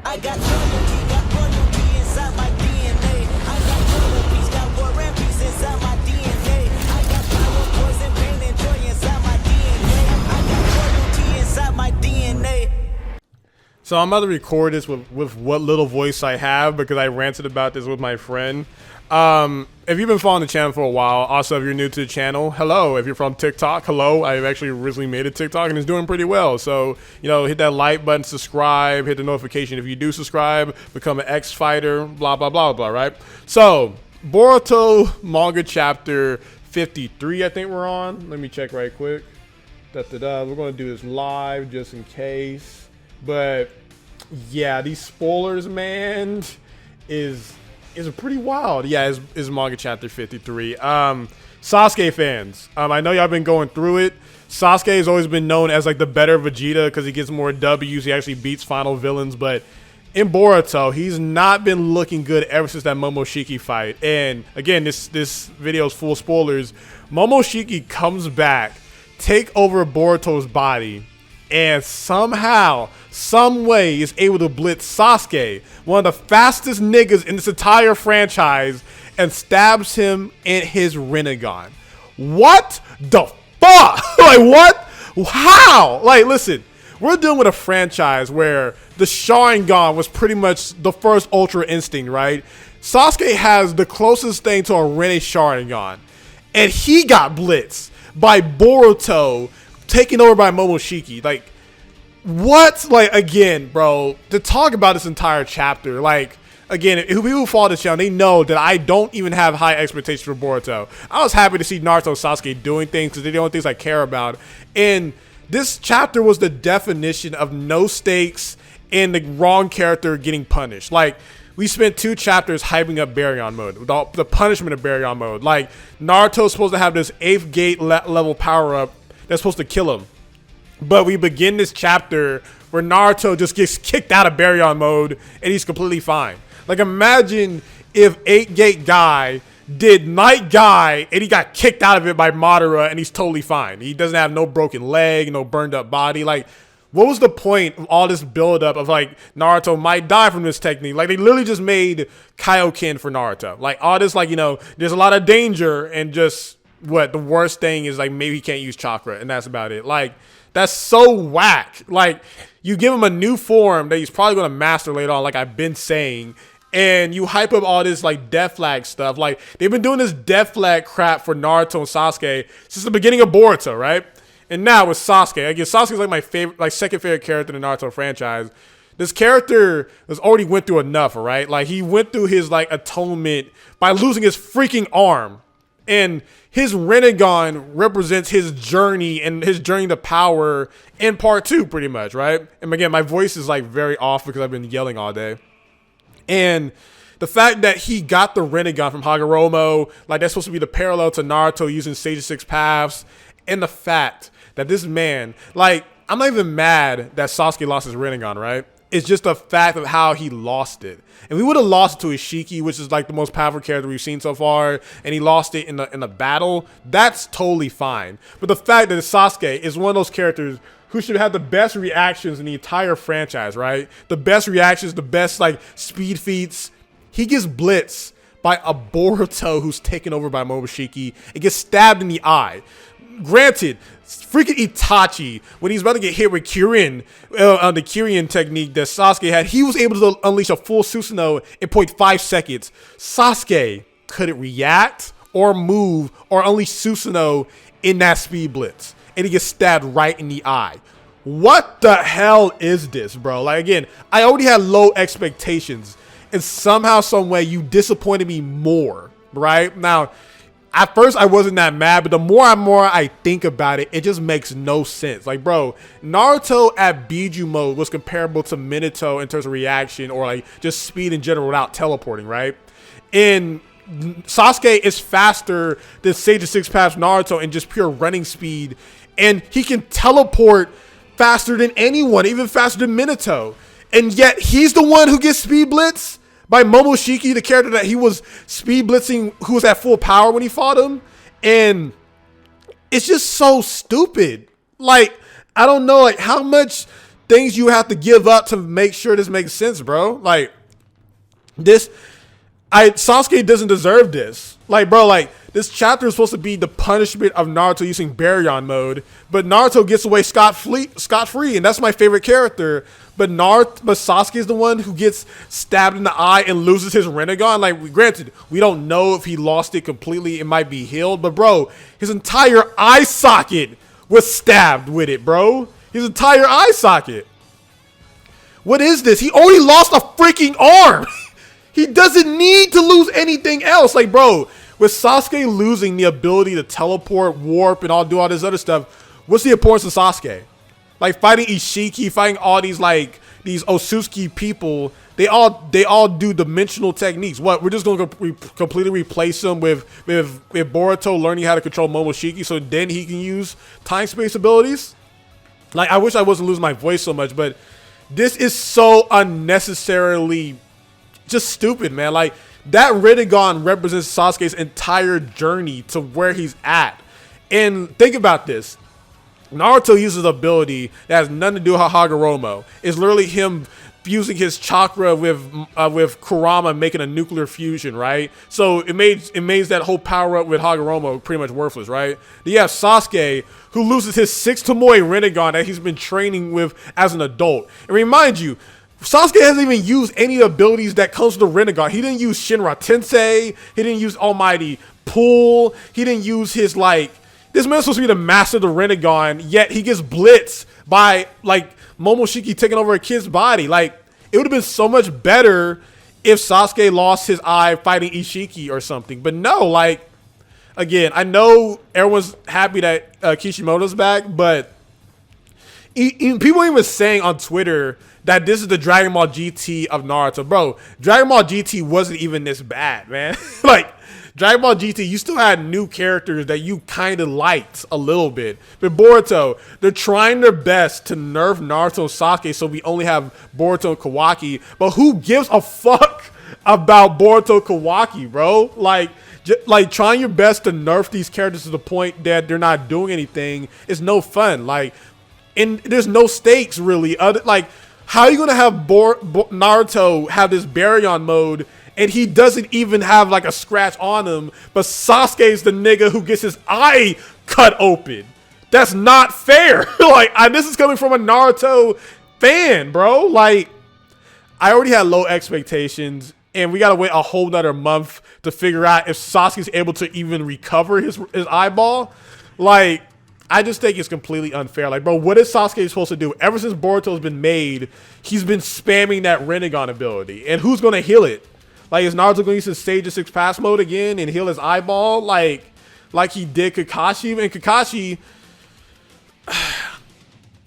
I got loyalty, got royalty inside my DNA. I got world peace, got war and peace inside my DNA. I got power, poison, pain, and joy inside my DNA. I got royalty inside my DNA. So I'm about to record this with what little voice I have because I ranted about this with my friend. If you've been following the channel for a while, also if you're new to the channel, hello. If you're from TikTok, hello. I've actually originally made a TikTok and it's doing pretty well. So, you know, hit that like button, subscribe, hit the notification. If you do subscribe, become an X fighter, blah, blah, blah, blah, right? So, Boruto manga chapter 53, I think we're on. Let me check right quick. We're going to do this live just in case. But yeah, these spoilers, man, is pretty wild. Yeah, is manga chapter 53. Sasuke fans, I know y'all been going through it. Sasuke has always been known as like the better Vegeta because he gets more W's. He actually beats final villains, but in Boruto, he's not been looking good ever since that Momoshiki fight. And again, this video is full of spoilers. Momoshiki comes back, take over Boruto's body, and somehow, some way is able to blitz Sasuke, one of the fastest niggas in this entire franchise, and stabs him in his Rinnegan. What the fuck? Like, what? How? Like, listen, we're dealing with a franchise where the Sharingan was pretty much the first Ultra Instinct, right? Sasuke has the closest thing to a Rinne Sharingan, and he got blitzed by Boruto, taken over by Momoshiki. Like, what? Like, again, bro, to talk about this entire chapter, like, again, if people who follow this channel, they know that I don't even have high expectations for Boruto. I was happy to see Naruto and Sasuke doing things because they're the only things I care about. And this chapter was the definition of no stakes and the wrong character getting punished. Like, we spent 2 chapters hyping up baryon mode, the punishment of baryon mode. Like, Naruto's supposed to have this 8th gate level power up that's supposed to kill him. But we begin this chapter where Naruto just gets kicked out of baryon mode and he's completely fine. Like, imagine if 8th gate guy did night guy and he got kicked out of it by Madara and he's totally fine. He doesn't have no broken leg, no burned up body. Like, what was the point of all this buildup of like Naruto might die from this technique? Like, they literally just made Kaioken for Naruto. Like, all this, like, you know, there's a lot of danger and just what the worst thing is, like, maybe he can't use chakra and that's about it. Like, that's so whack. Like, you give him a new form that he's probably going to master later on, like I've been saying, and you hype up all this like death flag stuff. Like, they've been doing this death flag crap for Naruto and Sasuke since the beginning of Boruto, right? And now with Sasuke, again, Sasuke's like my favorite, like second favorite character in the Naruto franchise. This character has already went through enough, right? Like, he went through his like atonement by losing his freaking arm. And his Rinnegan represents his journey and his journey to power in part 2, pretty much, right? And again, my voice is like very off because I've been yelling all day. And the fact that he got the Rinnegan from Hagoromo, like that's supposed to be the parallel to Naruto using Sage Paths, and the fact that this man, like, I'm not even mad that Sasuke lost his Rinnegan, right? It's just the fact of how he lost it. And we would have lost it to Ishiki, which is like the most powerful character we've seen so far, and he lost it in the battle. That's totally fine. But the fact that Sasuke is one of those characters who should have the best reactions in the entire franchise, right? The best reactions, the best like speed feats. He gets blitzed by a Boruto who's taken over by Momoshiki and gets stabbed in the eye. Granted, freaking Itachi, when he's about to get hit with Kirin, the Kirin technique that Sasuke had, he was able to unleash a full Susanoo in 0.5 seconds. Sasuke couldn't react or move or unleash Susanoo in that speed blitz, and he gets stabbed right in the eye. What the hell is this, bro? Like, again, I already had low expectations, and somehow, some way, you disappointed me more, right? Now, at first, I wasn't that mad, but the more I think about it, it just makes no sense. Like, bro, Naruto at Biju mode was comparable to Minato in terms of reaction or like just speed in general without teleporting, right? And Sasuke is faster than Sage Paths Naruto in just pure running speed, and he can teleport faster than anyone, even faster than Minato. And yet, he's the one who gets speed blitz by Momoshiki, the character that he was speed blitzing, who was at full power when he fought him. And it's just so stupid. Like, I don't know, like, how much things you have to give up to make sure this makes sense, bro. Like Sasuke doesn't deserve this. Like, bro, like this chapter is supposed to be the punishment of Naruto using baryon mode, but Naruto gets away scot-free, and that's my favorite character. But Sasuke is the one who gets stabbed in the eye and loses his Rinnegan. Like, granted, we don't know if he lost it completely. It might be healed, but bro, his entire eye socket was stabbed with it, bro. His entire eye socket. What is this? He already lost a freaking arm. He doesn't need to lose anything else. Like, bro, with Sasuke losing the ability to teleport, warp, and do all this other stuff, what's the importance of Sasuke? Like, fighting Ishiki, fighting all these, like, these Otsutsuki people, they all do dimensional techniques. What, we're just going to completely replace them with Boruto learning how to control Momoshiki so then he can use time-space abilities? Like, I wish I wasn't losing my voice so much, but this is so unnecessarily just stupid, man. Like, that Rinnegan represents Sasuke's entire journey to where he's at. And think about this. Naruto uses an ability that has nothing to do with Hagoromo. It's literally him fusing his chakra with Kurama, making a nuclear fusion, right? So it made that whole power up with Hagoromo pretty much worthless, right? Then you have Sasuke, who loses his 6 Tomoe Rinnegan that he's been training with as an adult. And remind you, Sasuke hasn't even used any abilities that comes with the Rinnegan. He didn't use Shinra Tensei. He didn't use Almighty Pull. He didn't use his, like, this man's supposed to be the master of the Rinnegan, yet he gets blitzed by, like, Momoshiki taking over a kid's body. Like, it would have been so much better if Sasuke lost his eye fighting Ishiki or something. But no, like, again, I know everyone's happy that Kishimoto's back, but people even saying on Twitter that this is the Dragon Ball GT of Naruto. Bro, Dragon Ball GT wasn't even this bad, man. Like, Dragon Ball GT, you still had new characters that you kind of liked a little bit. But Boruto, they're trying their best to nerf Naruto and Sasuke so we only have Boruto and Kawaki. But who gives a fuck about Boruto and Kawaki, bro? Like trying your best to nerf these characters to the point that they're not doing anything is no fun. Like, and there's no stakes really. Like, how are you gonna have Naruto have this baryon mode and he doesn't even have like a scratch on him, but Sasuke's the nigga who gets his eye cut open? That's not fair. Like, this is coming from a Naruto fan, bro. Like, I already had low expectations, and we gotta wait a whole nother month to figure out if Sasuke's able to even recover his eyeball. Like, I just think it's completely unfair. Like, bro, what is Sasuke supposed to do? Ever since Boruto's been made, he's been spamming that Rinnegan ability, and who's gonna heal it? Like, is Naruto going to use his CH53 pass mode again and heal his eyeball like he did Kakashi? And Kakashi,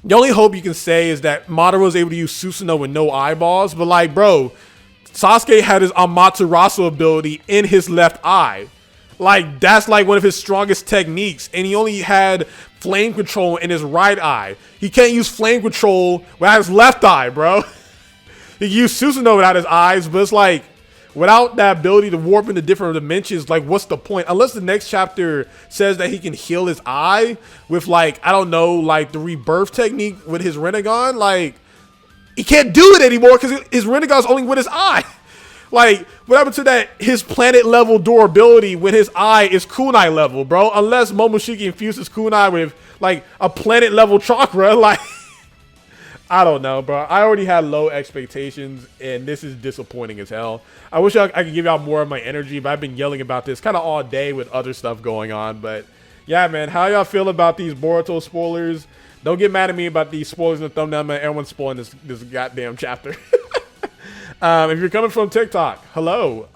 the only hope you can say is that Madara was able to use Susanoo with no eyeballs. But, like, bro, Sasuke had his Amaterasu ability in his left eye. Like, that's like one of his strongest techniques. And he only had flame control in his right eye. He can't use flame control without his left eye, bro. He can use Susanoo without his eyes, but it's like, without that ability to warp into different dimensions, like, what's the point? Unless the next chapter says that he can heal his eye with, like, I don't know, like the rebirth technique with his Rinnegan. Like, he can't do it anymore because his Rinnegan's only with his eye. Like, what happened to that, his planet level durability when his eye is kunai level, bro? Unless Momoshiki infuses kunai with, like, a planet level chakra, like, I don't know, bro. I already had low expectations, and this is disappointing as hell. I wish I could give y'all more of my energy, but I've been yelling about this kind of all day with other stuff going on. But yeah, man, how y'all feel about these Boruto spoilers? Don't get mad at me about these spoilers in the thumbnail, man. Everyone's spoiling this goddamn chapter. If you're coming from TikTok, hello.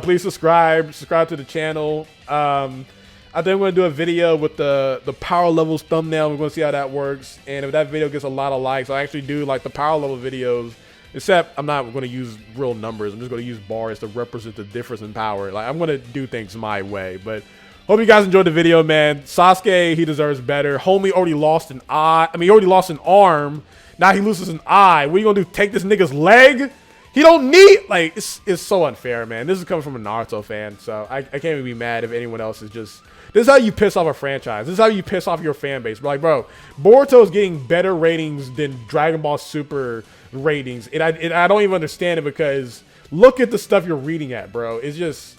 Please subscribe to the channel. I think we're going to do a video with the power levels thumbnail. We're going to see how that works. And if that video gets a lot of likes, I actually do like the power level videos. Except I'm not going to use real numbers. I'm just going to use bars to represent the difference in power. Like, I'm going to do things my way. But hope you guys enjoyed the video, man. Sasuke, he deserves better. Homie already lost an eye. I mean, he already lost an arm. Now he loses an eye. What are you going to do? Take this nigga's leg? He don't need, like, it's so unfair, man. This is coming from a Naruto fan, so I can't even be mad if anyone else is just. This is how you piss off a franchise. This is how you piss off your fan base. Like, bro, Boruto is getting better ratings than Dragon Ball Super ratings, and I don't even understand it because look at the stuff you're reading at, bro. It's just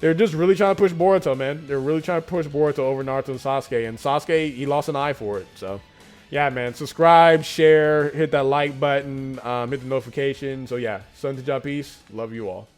they're just really trying to push Boruto, man. They're really trying to push Boruto over Naruto and Sasuke, and Sasuke, he lost an eye for it. So, yeah, man. Subscribe, share, hit that like button, hit the notification. So, yeah, SonTj peace. Love you all.